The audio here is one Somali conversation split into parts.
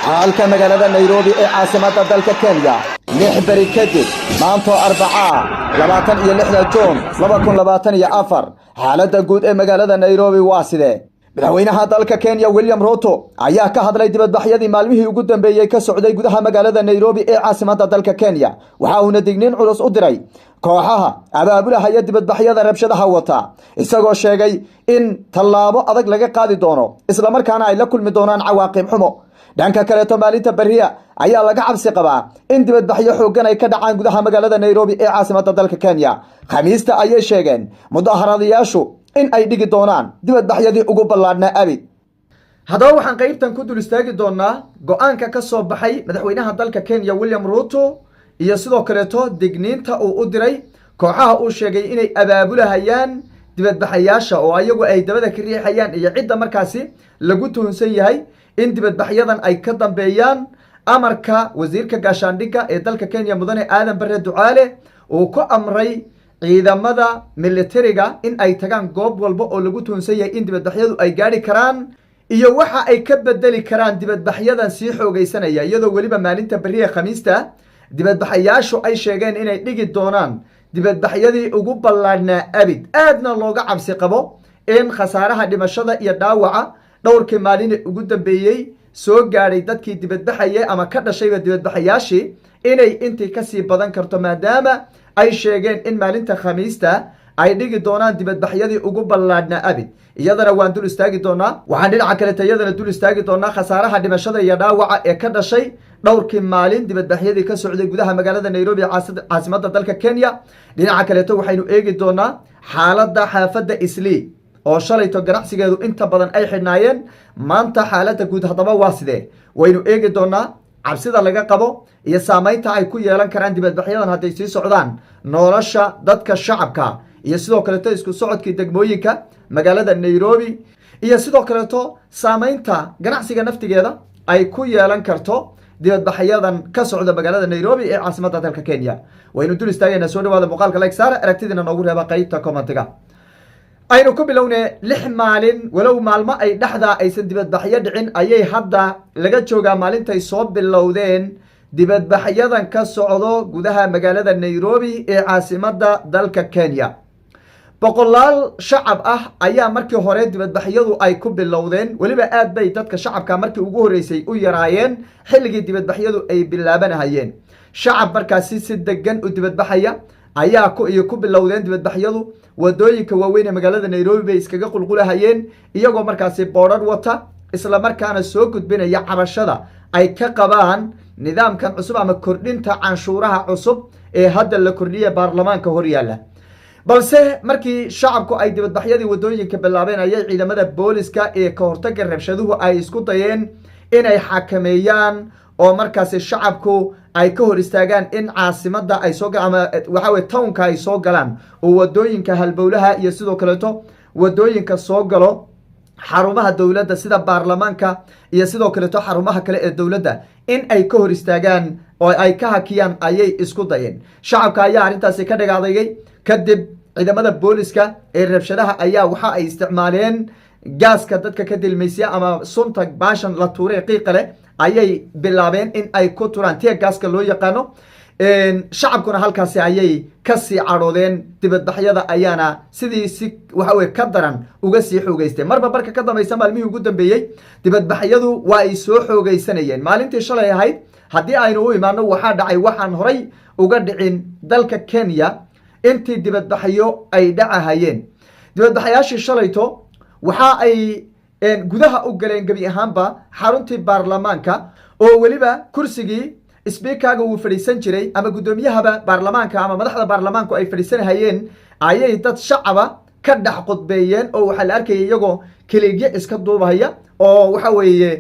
xaalka magaalada Nairobi ee caasimadda dalka Kenya 6 bari kadib maanta Arbacaa 26 Juun 2024 xaaladda guud ee magaalada Nairobi waa sidee madaxweynaha dalka Kenya William Ruto ayaa ka hadlay dibadbaxyadii maalmihii ugu dambeeyay ka socday gudaha magaalada Nairobi ee caasimadda dalka Kenya waxa uu digniin culus u diray kooxaha abaabulaha dibadbaxyada rabshadaha wata isagoo sheegay in tallaabo adag laga qaadi doono isla markaana ay la kulmi doonaan cawaaqib xumo dhanka kale maalinta bariya ayaa laga cabsi qabaa in dibadbaxyo xooggan ay ka dhacaan gudaha magaalada Nairobi ee caasimadda dalka Kenya khamiista ayay sheegeen mudaharaadayaashu in ay dhigi doonaan dibadbaxyadii ugu ballaadhnaa abid haddaba waxaan qaybtan ku dul istaagi doonaa go'aanka ka soo baxay madaxweynaha dalka Kenya William Ruto iyo sidoo kale digniinta uu u diray kooxaha uu sheegay inay abaabulahayaan dibadbaxayaasha oo ayagu ay dabada ka riixayaan iyo cidda markaasi lagu tuhunsan yahay in dibadbaxyadan ay ka dambeeyaan amarka wasiirka gaashaandhigga ee dalka Kenya mudane Aadan Barre Ducaale uu ku amray ciidamada militariga in ay tagaan goob walba oo lagu tuhunsan yahay in dibadbaxyadu ay gaari karaan iyo waxa ay ka bedeli karaan dibadbaxyadan sii xoogaysanaya iyadoo waliba maalinta bariya khamiista dibadbaxayaashu ay sheegeen inay dhigi doonaan dibadbaxyadii ugu ballaadhnaa abid aadna looga cabsi qabo in khasaaraha dhimashada iyo dhaawaca dhowrkii maalin ugu dambeeyay soo gaaray dadkii dibadbaxayay ama ka dhashayba dibadbaxayaashii inay intii kasii badan karto maadaama ay sheegeen in maalinta khamiista ay dhigi doonaan dibadbaxyadii ugu ballaadhnaa abid iyadana waan dul istaagi doonaa waxaan dhinaca kale iyadana dul istaagi doonaa khasaaraha dhimashada iyo dhaawaca ee ka dhashay dhowrkii maalin dibadbaxyadii ka socday gudaha magaalada Nairobi caasimadda dalka Kenya dhinaca kale waxaynu eegi doonaa xaaladda xaafadda Islii oo shalayto ganacsigeedu inta badan ay xidhnaayeen maanta xaaladda guud hadaba waa sidee waynu eegi doonaa cabsida laga qabo iyo saameynta ay ku yeelan karaan dibadbaxyadan hadday sii socdaan nolosha dadka shacabka iyo sidoo kale isku socodkii degmooyinka magaalada Nairobi iyo sidoo kale saameynta ganacsiga naftigeeda ay ku yeelan karto dibadbaxyadan ka socda magaalada Nairobi ee caasimadda dalka Kenya waynu dul istaagayna soo dhawaada muuqaalka like saara aragtidina noogu reeba qaybta commentiga aynu ku bilownay 6 maalin walow maalmo ay dhaxda aysan dibadbaxyo dhicin ayay hadda laga joogaa maalintay soo bilowdeen dibadbaxyadan ka socdo gudaha magaalada Nairobi ee caasimadda dalka Kenya boqolaal shacab ah ayaa markii hore dibadbaxyadu ay ku bilowdeen waliba aad bay dadka shacabka markii ugu horeysay u yaraayeen xilligii dibadbaxyadu ay bilaabanayeen shacab markaasi si degan u dibadbaxaya ayaa ku bilowdeen dibadbaxyadu wadooyinka waaweyn ee magaalada Nairobi bay iskaga qulqulahayeen iyagoo markaasi boodhar wata isla markaana soo gudbinaya cabashada ay ka qabaan nidaamkan cusub ama kordhinta canshuuraha cusub ee hadda la kordhiyay baarlamaanka hor yaala balse markii shacabku ay dibadbaxyadii wadooyinka bilaabeen ayay ciidamada booliska ee ka hortagga rabshaduhu ay isku dayeen inay xakameeyaan oo markaasi shacabku ay ka hor istaagaan in caasimadda ay soo galaan ama waxa weeye townka ay soo galaan oo wadooyinka halbowlaha iyo sidoo kale wadooyinka soo galo xarumaha dawladda sida baarlamaanka iyo sidoo kale xarumaha kale ee dawladda in ay ka hor istaagaan oo ay ka hakiyaan ayay isku dayeen shacabka ayaa arintaasi ka dhagaadayay kadib ciidamada booliska ee rabshadaha ayaa waxa ay isticmaaleen gaaska dadka ka dilmaysiya ama sunta baashan la tuuray qiiqa leh ayay bilaabeen in ay ku turaan tiya gaaska loo yaqaano shacabkuna halkaasi ayay ka sii caroodeen dibadbaxyada ayaana sidii si waxa weeye ka daran uga sii xoogaysteen marba marka ka dambaysa maalmihii ugu dambeeyay dibadbaxyadu waa ay soo xoogaysanayeen maalintii shalay ahayd haddii aynu u imaano waxaa dhacay waxaan horay uga dhicin dalka Kenya intii dibadbaxyo ay dhacahayeen dibadbaxayaashii shalayto waxa ay gudaha u galeen gabi ahaanba xaruntii baarlamaanka oo waliba kursigii speakerga uu fadhiisan jiray ama gudoomiyahaba baarlamaanka ama madaxda baarlamaanku ay fadhiisanayeen ayay dad shacaba ka dhax qodbeeyeen oo waxa la arkay iyagoo kaliya iska duubaya oo waxa weeye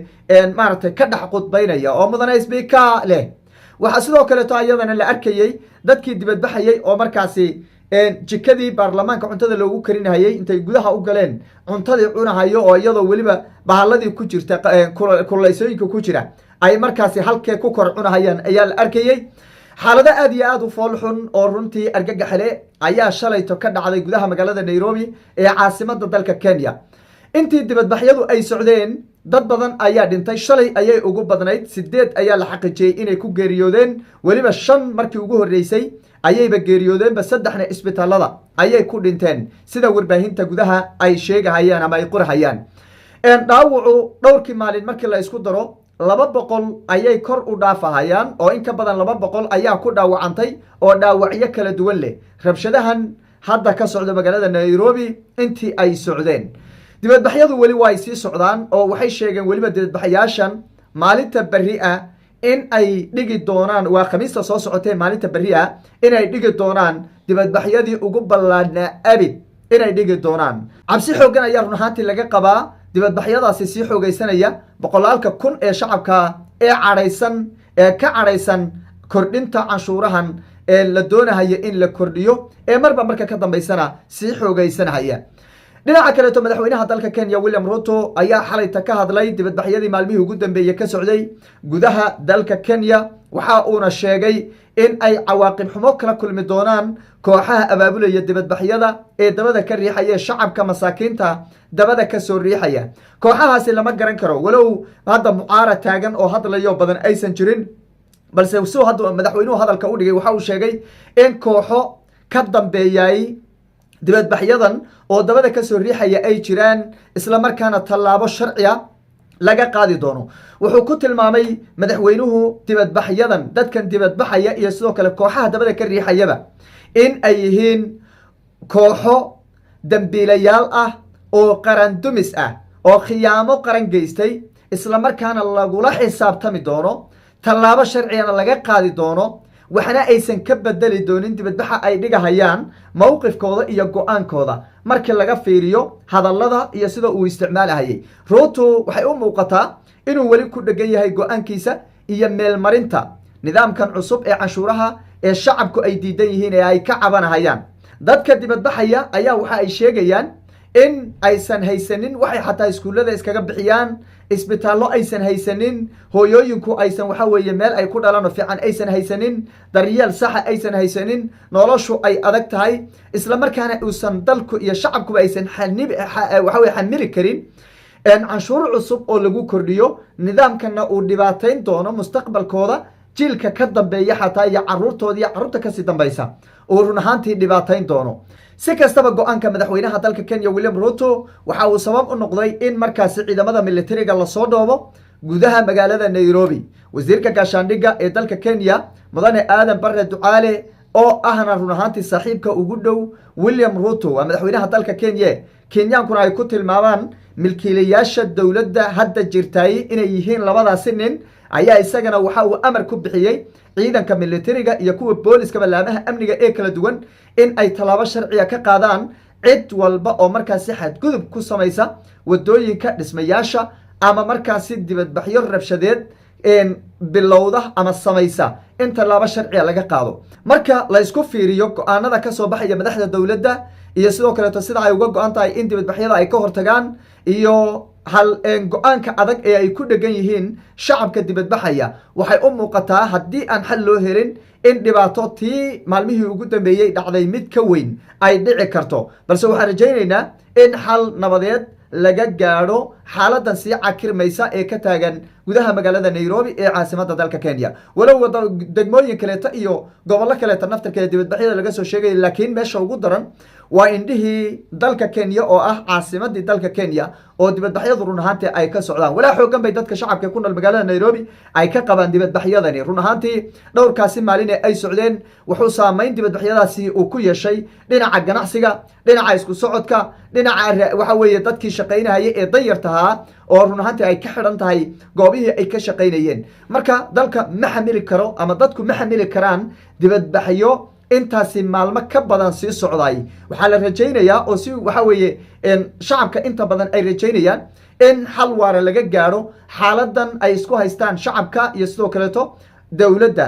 maartay ka dhax qodbeynaya oo mudane speaker leh waxa sidoo kale ayadana la arkayay dadkii dibadbaxayay oo markaasi jikadii baarlamaanka cuntada loogu karinayay intay gudaha u galeen cuntadii cunahayo oo iyadoo waliba bahaladii ku jirta kulaysooyinka ku jira ay markaasi halkee ku kor cunahayaan ayaa la arkayay xaalado aad iyo aad u fool xun oo runtii argagaxle ayaa shalayto ka dhacday gudaha magaalada Nairobi ee caasimadda dalka Kenya intii dibadbaxyadu ay socdeen dad badan ayaa dhintay shalay ayay ugu badnayd 8 ayaa la xaqiijiyey inay ku geeriyoodeen weliba 5 markii ugu horreysay ayayba geeriyoodeenba 3na isbitaalada ayay ku dhinteen sida warbaahinta gudaha ay sheegahayaan ama ay qorahayaan dhaawacu dhowrkii maalin markii la isku daro 200 ayay kor u dhaafahayaan oo in ka badan 200 ayaa ku dhaawacantay oo dhaawacyo kala duwan leh rabshadahan hadda ka socda magaalada Nairobi intii ay socdeen dibadbaxyadu weli way sii socdaan oo waxay sheegeen weliba dibadbaxayaashan maalinta bari ah in ay dhigi doonaan waa khamiista soo socotay maalinta bari ah in ay dhigi doonaan dibadbaxyadii ugu ballaadhnaa abid in ay dhigi doonaan cabsi xooggan ayaa run ahaantii laga qabaa dibadbaxyadaasi sii xoogaysanaya boqolaalka kun ee shacabka ee ka cadhaysan kordhinta canshuurahan ee la doonahaya in la kordhiyo ee marba marka ka dambaysana sii xoogaysanahaya dhinaca kaleeto madaxweynaha dalka Kenya William Ruto ayaa xalayta ka hadlay dibadbaxyadii maalmihii ugu dambeeyay ka socday gudaha dalka Kenya waxa uuna sheegay in ay cawaaqib xumo kala kulmi doonaan kooxaha abaabulaya dibadbaxyada ee dabada ka riixaya shacabka masaakiinta dabada ka soo riixaya kooxahaasi lama garan karo walow hadda mucaarad taagan oo hadlayo badan aysan jirin balse soo hadda madaxweynuhu hadalka u dhigay waxa uu sheegay in kooxo ka dambeeyay dibadbaxyadan oo dabada ka soo riixaya ay jiraan isla markaana tallaabo sharciya laga qaadi doono wuxuu ku tilmaamay madaxweynuhu dibadbaxyadan dadkan dibadbaxaya iyo sidoo kale kooxaha dabada ka riixayaba in ay yihiin kooxo dambiilayaal ah oo qaran dumis ah oo khiyaamo qaran geystay isla markaana lagula xisaabtami doono tallaabo sharciyana laga qaadi doono waxna aysan ka bedeli doonin dibadbaxa ay dhigahayaan mowqifkooda iyo go'aankooda markii laga fiiriyo hadallada iyo sida uu isticmaalahayay Ruto waxay u muuqataa inuu weli ku dhagan yahay go'aankiisa iyo meelmarinta nidaamkan cusub ee canshuuraha ee shacabku ay diidan yihiin ee ay ka cabanahayaan dadka dibadbaxaya ayaa waxa ay sheegayaan in aysan haysanin waxay xataa iskuulada iskaga bixiyaan isbitaallo aysan haysanin hooyooyinku aysan waxa weeye meel ay ku dhalaan oo fiican aysan haysanin daryeel saxa aysan haysanin noloshu ay adag tahay isla markaana uusan dalku iyo shacabkuba aysan waxa weeye xamili karin canshuur cusub oo lagu kordhiyo nidaamkana uu dhibaatayn doono mustaqbalkooda jiilka ka dambeeya xataa iyo caruurtooda iyo caruurta kasii dambaysa oo run ahaantii dhibaatayn doono si kastaba go'aanka madaxweynaha dalka Kenya William Ruto waxa uu sabab u noqday in markaasi ciidamada militariga la soo dhoobo gudaha magaalada Nairobi wasiirka gaashaandhigga ee dalka Kenya mudane Aadan Barre Ducaale oo ahna run ahaantii saaxiibka ugu dhow William Ruto waa madaxweynaha dalka Kenya Kenyaankuna ay ku tilmaamaan milkiilayaasha dawladda hadda jirtay inay yihiin labadaasi nin ayaa isagana waxa uu amar ku bixiyay ciidanka militariga iyo kuwa booliska laamaha amniga ee kala duwan in ay talaabo sharciya ka qaadaan cid walba oo markaasi xadgudub ku samaysa wadooyinka dhismayaasha ama markaasi dibadbaxyo rabshadeed bilowda ama samaysa in talaabo sharciya laga qaado marka la isku fiiriyo go'aanada ka soo baxaya madaxda dawladda iyo sidoo kale sida ay uga go'an tahay in dibadbaxyada ay ka hortagaan iyo hal go'aanka adag ee ay ku dhagan yihiin shacabka dibadbaxaya waxay u muuqataa haddii aan xal loo helin in dhibaato tii maalmihii ugu dambeeyay dhacday mid ka weyn ay dhici karto balse waxaan rajaynaynaa in xal nabadeed laga gaadho xaaladan sii cakirmaysa ee ka taagan gudaha magaalada Nairobi ee caasimadda dalka Kenya walow degmooyin kaleeta iyo gobollo kaleeta naftarkeeda dibadbaxyada laga soo sheegay laakiin meesha ugu daran waa indhihii dalka Kenya oo ah caasimadii dalka Kenya oo dibadbaxyadu run ahaantii ay ka socdaan walaa xoogan bay dadka shacabka ku nool magaalada Nairobi ay ka qabaan dibadbaxyadani run ahaantii dhowrkaasi maalin ay socdeen wuxuu saameyn dibadbaxyadaasi uu ku yeeshay dhinaca ganacsiga dhinaca isku socodka dhinaca waxa weeye dadkii shaqaynayay ee danyartaha oo run ahaantii ay ka xidhan tahay goobihii ay ka shaqaynayeen marka dalka ma xamili karo ama dadku ma xamili karaan dibadbaxyo intaasi maalmo ka badan sii socday waxaa la rajaynayaa oo si waxa weeye shacabka inta badan ay rajaynayaan in xal waara laga gaadho xaaladan ay isku haystaan shacabka iyo sidoo kaleeto dawladda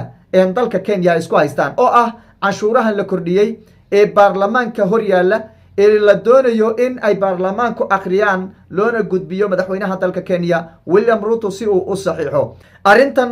dalka Kenya ay isku haystaan oo ah canshuurahan la kordhiyey ee baarlamaanka hor yaalla ee la doonayo in ay baarlamaanku akhriyaan loona gudbiyo madaxweynaha dalka Kenya William Ruto si uu u saxiixo arrintan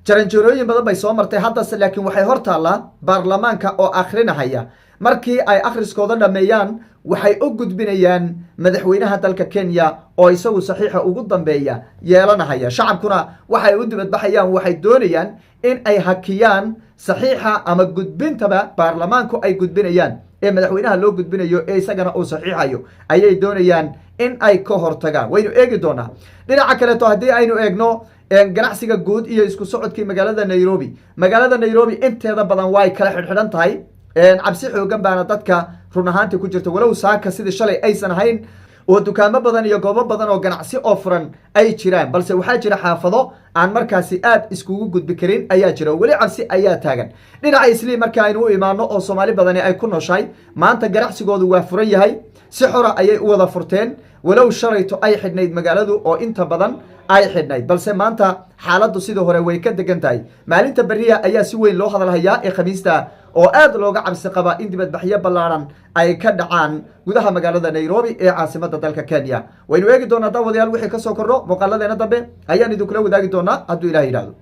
jaranjarooyin badan bay soo martay haddase laakiin waxay hor taallaa baarlamaanka oo akhrinahaya markii ay akhriskooda dhameeyaan waxay u gudbinayaan madaxweynaha dalka Kenya oo isagu saxiixa ugu dambeeya yeelanaya. shacabkuna waxay u dibadbaxayaan, waxay doonayaan in ay hakiyaan saxiixa ama gudbintaba baarlamaanku ay gudbinayaan ee madaxweynaha loo gudbinayo ee isagana uu saxiixayo ayay doonayaan in ay ka hortagaan. waynu eegi doonaa dhinaca kale to haddii aynu eegno ganacsiga guud iyo isku socodkii magaalada Nairobi inteeda badan way kala xidhan tahay. cabsi xoogan baana dadka run ahaantii ku jirta, walow saaka sidii shalay aysan ahayn oo dukaamo badan iyo goobo badan oo ganacsi oo furan ay jiraan, balse waxaa jira xaafado aan markaasi aad iskugu gudbi karin ayaa jira, weli cabsi ayaa taagan. dhinaca Islii marka aynu u imaano oo Soomaali badani ay ku nooshahay, maanta ganacsigoodu waa furan yahay, si xora ayay u wada furteen, walow shalayto ay xidhnayd magaaladu oo inta badan ay xidhnayd, balse maanta xaaladdu sidii hore way ka degan tahay. maalinta beriya ayaa si weyn loo hadalhayaa ee Khamiista oo aad looga cabsi qaba in dibadbaxyo ballaaran ay ka dhacaan gudaha magaalada Nairobi ee caasimadda dalka Kenya. waynu eegi doonaa daawadayaal wixii ka soo kordho muuqaaladeena dambe ayaan idinkula wadaagi doonaa hadduu Ilaahay yiraahdo.